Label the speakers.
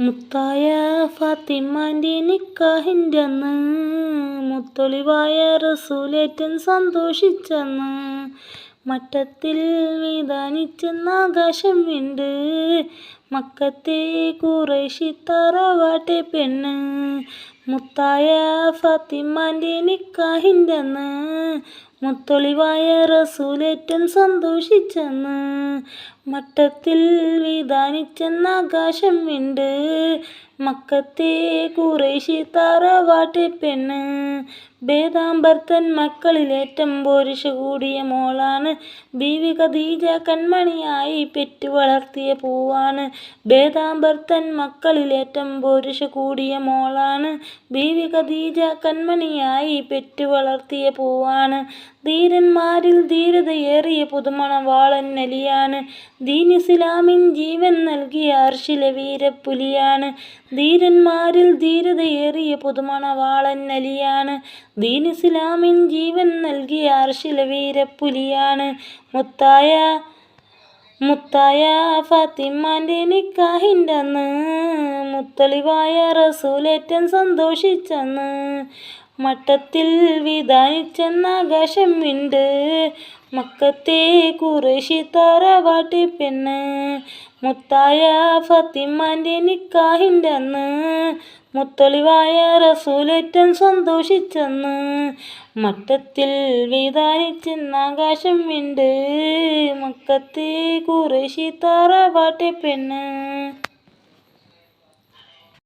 Speaker 1: മുത്തായ ഫാത്തിമാൻ്റെ നിക്കാഹിൻ്റെ അന്ന് മുത്തൊളിവായ റസൂലേറ്റൻ സന്തോഷിച്ചെന്ന് മട്ടത്തിൽ വിധാനിച്ചെന്ന ആകാശം വിണ്ട് മക്കത്തെ ഖുറൈശി തറവാട്ടെ പെണ്ണ്. മുത്തായ ഫാത്തിമാൻ്റെ നിക്കാഹിൻ്റെ അന്ന് മുത്തൊളിവായ റസൂലേറ്റൻ സന്തോഷിച്ചെന്ന് മട്ടത്തിൽ വിധാനിച്ചെന്ന ആകാശം വിണ്ട് മക്കത്തെ ഖുറൈശി തറവാട്ടെ പെണ്ണ്. ബേദാമ്പർത്തൻ മക്കളിലേറ്റം പോരിശ കൂടിയ മോളാണ് ബീവി ഖദീജ. കൺമണിയായി പെറ്റു വളർത്തിയ പൂവാണ്. ബേദാമ്പർത്തൻ മക്കളിലേറ്റം പോരിശ കൂടിയ മോളാണ് ബീവി ഖദീജ. കൺമണിയായി പെറ്റു വളർത്തിയ പൂവാണ്. ധീരന്മാരിൽ ധീരതയേറിയ പുതുമണവാളൻ അലിയാണ്. ദീൻ ഇസ്ലാമിൻ ജീവൻ നൽകിയ അർശിലെ വീരപ്പുലിയാണ്. ധീരന്മാരിൽ ധീരതയേറിയ പുതുമണവാളൻ അലിയാണ്. ദീൻ ഇസ്ലാമിൻ ജീവൻ നൽകിയ അർശിലെ വീരപ്പുലിയാണ്. മുത്തായ ഫാത്തിമാൻ്റെ നിക്കാഹിൻ്റെ അന്ന് മുത്തൊളിവായ റസൂലേറ്റൻ സന്തോഷിച്ചെന്ന് മട്ടത്തിൽ വിധാനിച്ചെന്ന ആകാശം വിണ്ട് മക്കത്തെ ഖുറൈശി തറവാട്ടെ പെണ്ണ്. മുത്തായ ഫാത്തിമാൻ്റെ നിക്കാഹിൻ്റെ അന്ന് മുത്തൊളിവായ റസൂലേറ്റൻ സന്തോഷിച്ചെന്ന് മട്ടത്തിൽ വിധാനിച്ചെന്ന ആകാശം വിണ്ട് മക്കത്തെ ഖുറൈശി തറവാട്ടെ പെണ്ണ്.